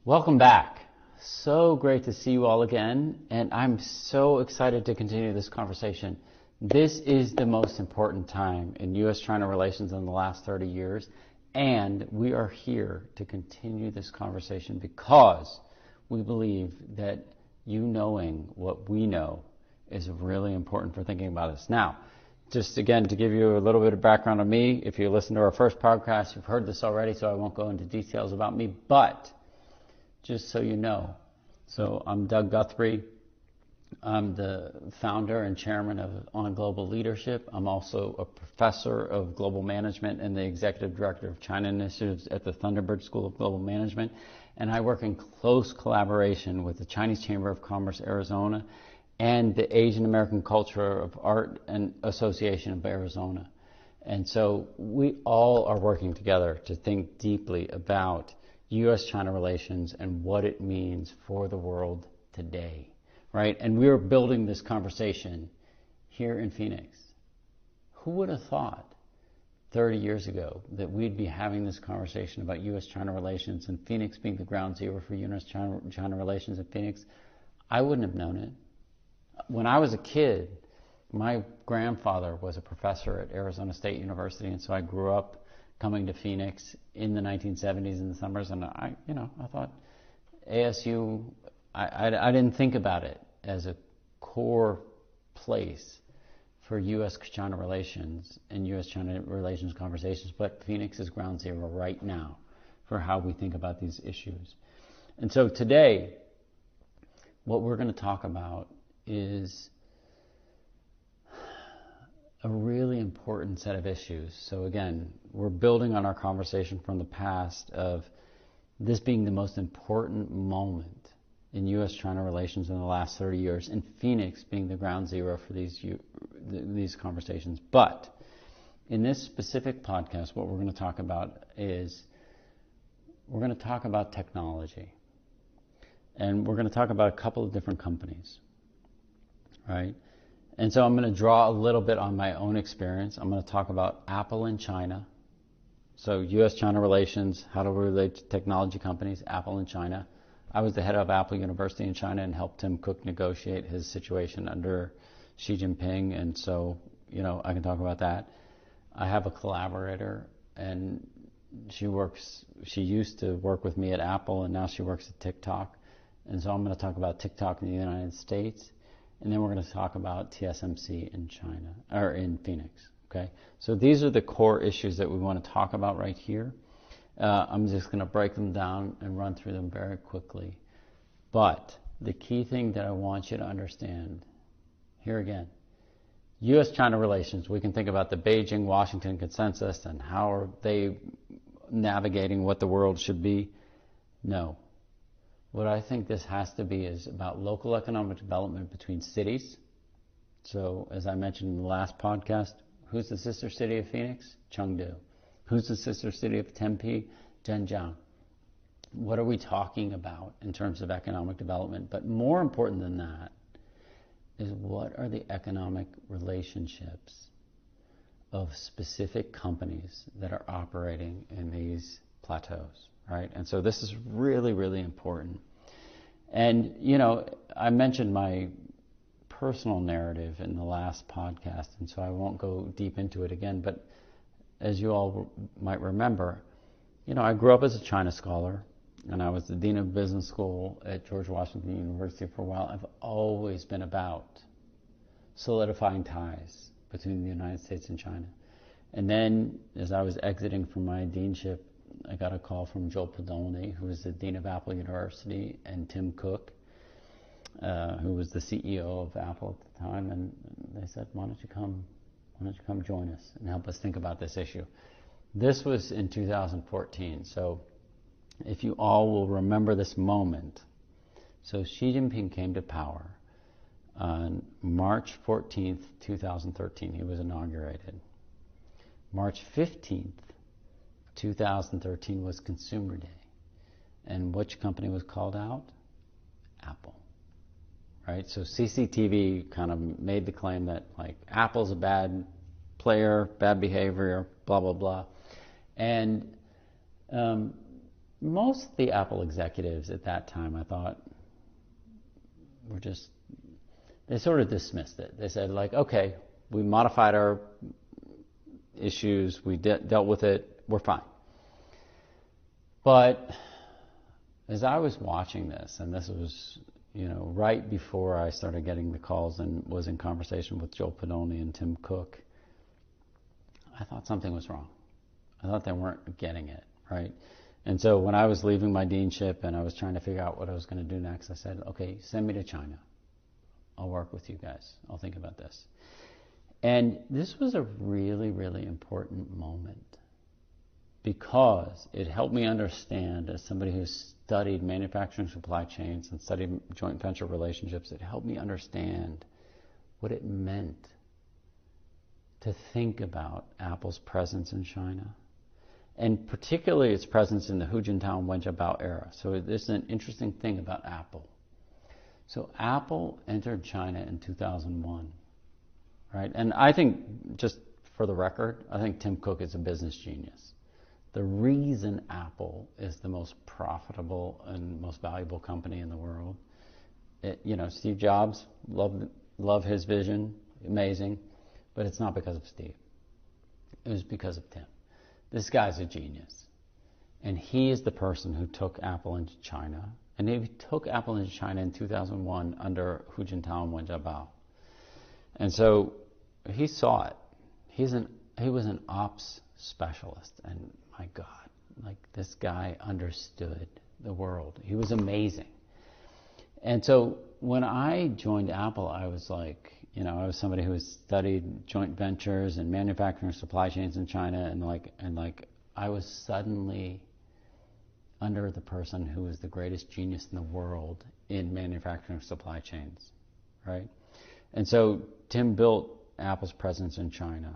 Welcome back. So great to see you all again, and I'm so excited to continue this conversation. This is the most important time in U.S. China relations in the last 30 years, and we are here to continue this conversation because we believe that you knowing what we know is really important for thinking about this. Now, just again, to give you a little bit of background on me, if you listen to our first podcast, you've heard this already, so I won't go into details about me, but just so you know, so I'm Doug Guthrie. I'm the founder and chairman of On Global Leadership. I'm also a professor of global management and the executive director of China initiatives at the Thunderbird School of Global Management. And I work in close collaboration with the Chinese Chamber of Commerce Arizona and the Asian American Culture of Art and Association of Arizona. And so we all are working together to think deeply about U.S. China relations and what it means for the world today, right? And we're building this conversation here in Phoenix. Who would have thought 30 years ago that we'd be having this conversation about U.S. China relations and Phoenix being the ground zero for U.S. China relations in Phoenix? I wouldn't have known it. When I was a kid, my grandfather was a professor at Arizona State University, and so I grew up coming to Phoenix in the 1970s in the summers, and I thought ASU, I didn't think about it as a core place for U.S.-China relations and U.S.-China relations conversations, but Phoenix is ground zero right now for how we think about these issues. And so today, what we're going to talk about is a really important set of issues. So again, we're building on our conversation from the past of this being the most important moment in U.S.-China relations in the last 30 years, and Phoenix being the ground zero for these conversations. But in this specific podcast, what we're going to talk about is we're going to talk about technology. And we're going to talk about a couple of different companies, right? And so I'm going to draw a little bit on my own experience. I'm going to talk about Apple in China. So U.S.-China relations, how to relate to technology companies, Apple in China. I was the head of Apple University in China and helped Tim Cook negotiate his situation under Xi Jinping. And so, I can talk about that. I have a collaborator, and she used to work with me at Apple, and now she works at TikTok. And so I'm going to talk about TikTok in the United States. And then we're going to talk about TSMC in China, or in Phoenix, okay? So these are the core issues that we want to talk about right here. I'm just going to break them down and run through them very quickly. But the key thing that I want you to understand, here again, U.S.-China relations, we can think about the Beijing-Washington consensus and how are they navigating what the world should be. No. What I think this has to be is about local economic development between cities. So, as I mentioned in the last podcast, who's the sister city of Phoenix? Chengdu. Who's the sister city of Tempe? Zhenjiang. What are we talking about in terms of economic development? But more important than that is what are the economic relationships of specific companies that are operating in these plateaus? Right? And so this is really, really important. And, I mentioned my personal narrative in the last podcast, and so I won't go deep into it again. But as you all might remember, I grew up as a China scholar, and I was the dean of business school at George Washington University for a while. I've always been about solidifying ties between the United States and China. And then, as I was exiting from my deanship, I got a call from Joel Podolny, who was the dean of Apple University, and Tim Cook, who was the CEO of Apple at the time, and they said, why don't you come join us and help us think about this issue? This was in 2014, so if you all will remember this moment. So Xi Jinping came to power on March 14th, 2013. He was inaugurated. March 15th, 2013 was Consumer Day. And which company was called out? Apple. Right? So CCTV kind of made the claim that Apple's a bad player, bad behavior, blah, blah, blah. And most of the Apple executives at that time, I thought, they sort of dismissed it. They said, like, okay, we modified our issues, we dealt with it, we're fine. But as I was watching this, and this was, right before I started getting the calls and was in conversation with Joel Pedoni and Tim Cook, I thought something was wrong. I thought they weren't getting it, right? And so when I was leaving my deanship and I was trying to figure out what I was going to do next, I said, okay, send me to China. I'll work with you guys. I'll think about this. And this was a really, really important moment because it helped me understand, as somebody who's studied manufacturing supply chains and studied joint venture relationships, it helped me understand what it meant to think about Apple's presence in China, and particularly its presence in the Hu Jintao Wen Jiabao era. So this is an interesting thing about Apple. So Apple entered China in 2001, right? And I think, just for the record, I think Tim Cook is a business genius. The reason Apple is the most profitable and most valuable company in the world, Steve Jobs, love his vision, amazing, but it's not because of Steve. It was because of Tim. This guy's a genius. And he is the person who took Apple into China. And he took Apple into China in 2001 under Hu Jintao and Wen Jiabao. And so he saw it. He was an ops specialist. And my God, like, this guy understood the world. He was amazing. And so when I joined Apple, I was like, I was somebody who studied joint ventures and manufacturing supply chains in China, and I was suddenly under the person who was the greatest genius in the world in manufacturing supply chains, right? And so Tim built Apple's presence in China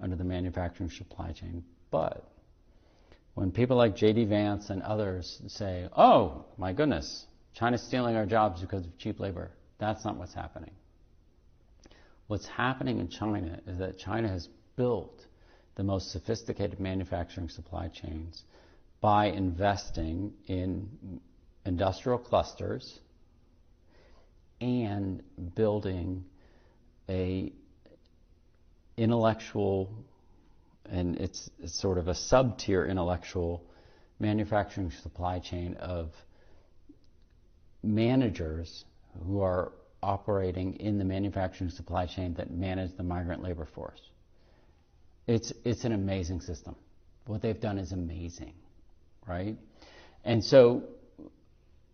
under the manufacturing supply chain. But when people like J.D. Vance and others say, oh, my goodness, China's stealing our jobs because of cheap labor, that's not what's happening. What's happening in China is that China has built the most sophisticated manufacturing supply chains by investing in industrial clusters and building a intellectual, and it's sort of a sub-tier intellectual manufacturing supply chain of managers who are operating in the manufacturing supply chain that manage the migrant labor force. It's an amazing system. What they've done is amazing, right? And so,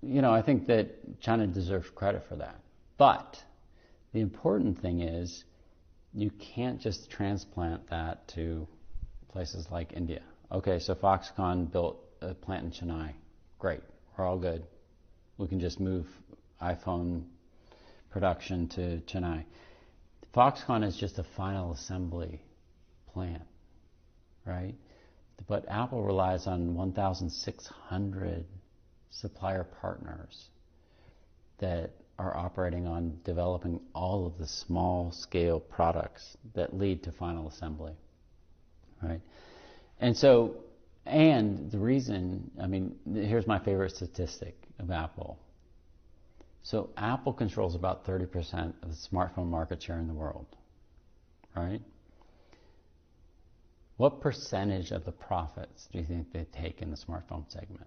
I think that China deserves credit for that. But the important thing is you can't just transplant that to places like India. Okay, so Foxconn built a plant in Chennai. Great, we're all good. We can just move iPhone production to Chennai. Foxconn is just a final assembly plant, right? But Apple relies on 1,600 supplier partners that are operating on developing all of the small scale products that lead to final assembly, right? And so, and the reason, here's my favorite statistic of Apple. So Apple controls about 30% of the smartphone market share in the world, right? What percentage of the profits do you think they take in the smartphone segment?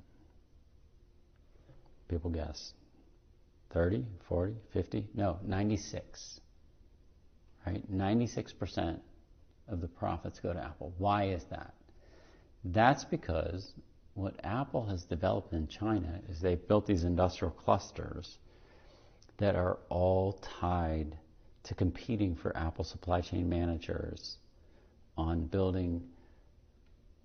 People guess. 30, 40, 50? No, 96. Right? 96% of the profits go to Apple. Why is that? That's because what Apple has developed in China is they've built these industrial clusters that are all tied to competing for Apple supply chain managers on building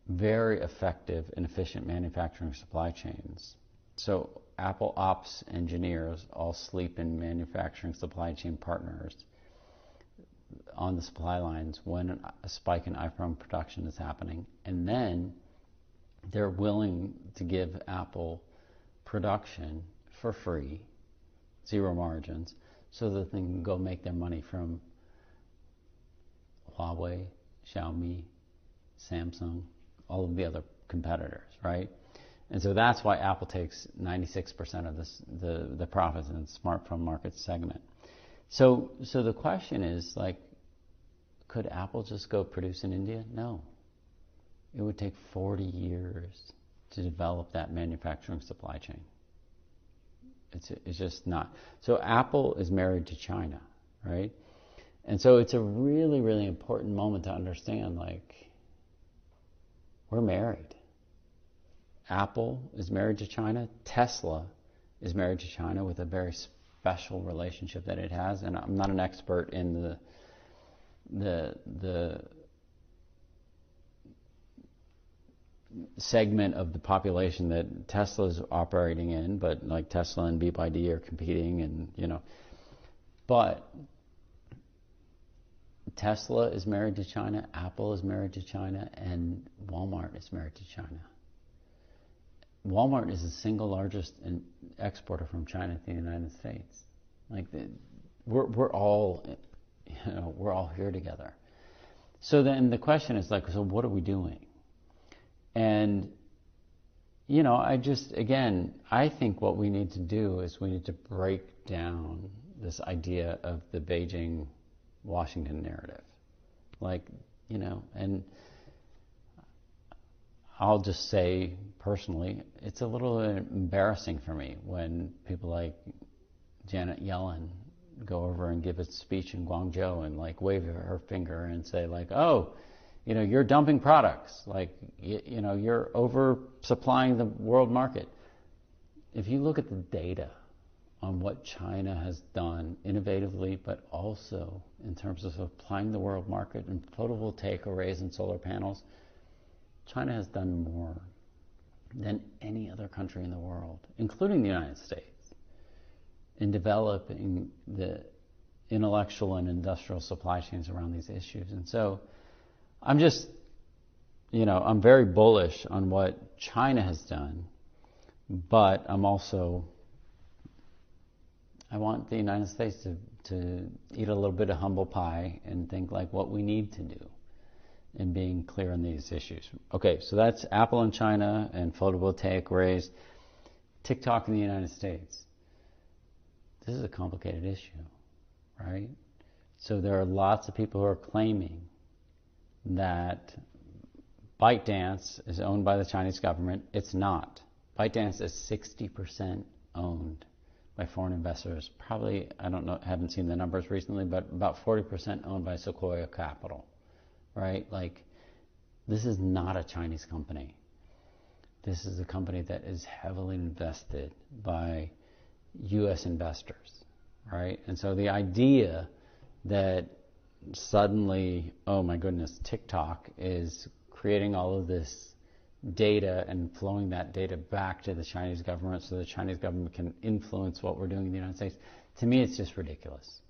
very effective and efficient manufacturing supply chains. So Apple ops engineers all sleep in manufacturing supply chain partners on the supply lines when a spike in iPhone production is happening. And then they're willing to give Apple production for free, zero margins, so that they can go make their money from Huawei, Xiaomi, Samsung, all of the other competitors, right? And so that's why Apple takes 96% of the profits in the smartphone market segment. So the question is, like, could Apple just go produce in India? No. It would take 40 years to develop that manufacturing supply chain. It's just not. So Apple is married to China, right? And so it's a really, really important moment to understand, like, we're married. Apple is married to China. Tesla is married to China with a very special relationship that it has. And I'm not an expert in the segment of the population that Tesla is operating in, but like Tesla and BYD are competing, and but Tesla is married to China, Apple is married to China, and Walmart is married to China. Walmart is the single largest exporter from China to the United States. Like, we're all here together. So then the question is, like, so what are we doing? And I think what we need to do is we need to break down this idea of the Beijing Washington narrative. Like, and I'll just say personally, it's a little embarrassing for me when people like Janet Yellen go over and give a speech in Guangzhou and like wave her finger and say like, oh, you're dumping products, like, you're oversupplying the world market. If you look at the data on what China has done innovatively, but also in terms of supplying the world market in photovoltaic arrays and solar panels, China has done more than any other country in the world, including the United States, in developing the intellectual and industrial supply chains around these issues. And so I'm just, I'm very bullish on what China has done, but I want the United States to eat a little bit of humble pie and think like what we need to do in being clear on these issues. Okay, so that's Apple in China and photovoltaic arrays. TikTok in the United States. This is a complicated issue, right? So there are lots of people who are claiming that ByteDance is owned by the Chinese government. It's not. ByteDance is 60% owned by foreign investors. Probably, I don't know, haven't seen the numbers recently, but about 40% owned by Sequoia Capital, right? Like, this is not a Chinese company. This is a company that is heavily invested by U.S. investors, right? And so the idea that suddenly, oh my goodness, TikTok is creating all of this data and flowing that data back to the Chinese government so the Chinese government can influence what we're doing in the United States, to me it's just ridiculous.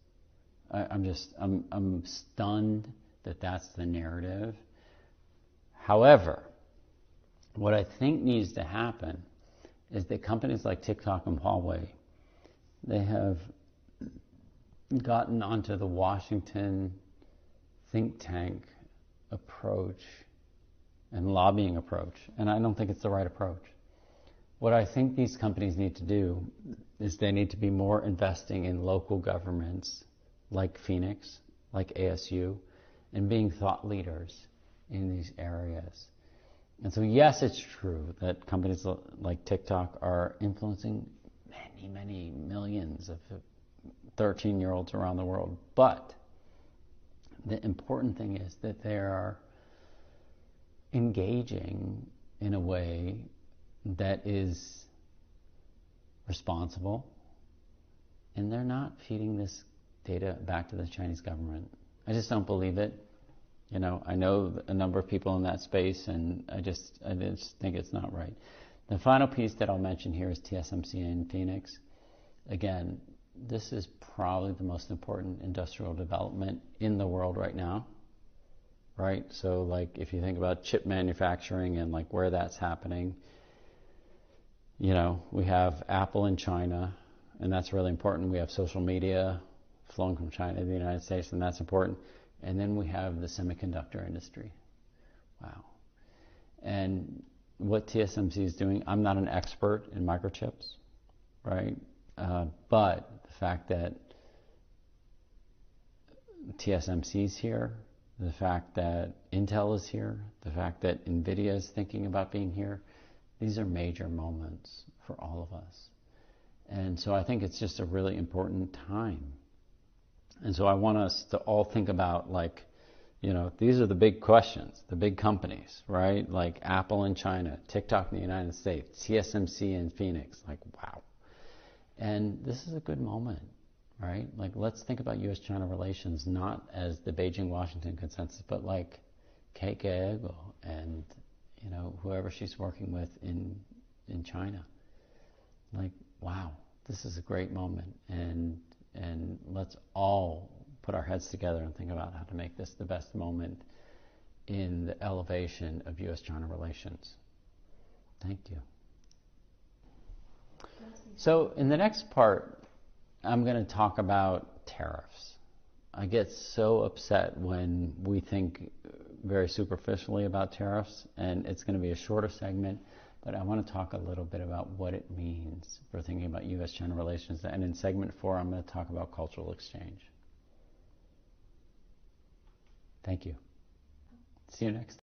I'm stunned that that's the narrative. However, what I think needs to happen is that companies like TikTok and Huawei, they have gotten onto the Washington think tank approach and lobbying approach, and I don't think it's the right approach. What I think these companies need to do is they need to be more investing in local governments like Phoenix, like ASU, and being thought leaders in these areas. And so yes, it's true that companies like TikTok are influencing many, many millions of 13-year-olds around the world, but the important thing is that they are engaging in a way that is responsible, and they're not feeding this data back to the Chinese government. I just don't believe it. I know a number of people in that space, and I just think it's not right. The final piece that I'll mention here is TSMC in Phoenix. Again, this is probably the most important industrial development in the world right now, right? So like if you think about chip manufacturing and like where that's happening, we have Apple in China, and that's really important. We have social media flowing from China to the United States, and that's important. And then we have the semiconductor industry. Wow. And what TSMC is doing. I'm not an expert in microchips, right? But the fact that TSMC is here, the fact that Intel is here, the fact that NVIDIA is thinking about being here, these are major moments for all of us. And so I think it's just a really important time. And so I want us to all think about, like, you know, these are the big questions, the big companies, right? Like Apple in China, TikTok in the United States, TSMC in Phoenix, like, wow. And this is a good moment, right? Like, let's think about U.S. China relations not as the Beijing-Washington consensus, but like Kate Gallego and, you know, whoever she's working with in China. Like, wow, this is a great moment, and let's all put our heads together and think about how to make this the best moment in the elevation of U.S. China relations. Thank you. So in the next part, I'm going to talk about tariffs. I get so upset when we think very superficially about tariffs, and it's going to be a shorter segment, but I want to talk a little bit about what it means for thinking about U.S. China relations. And in segment 4, I'm going to talk about cultural exchange. Thank you. See you next time.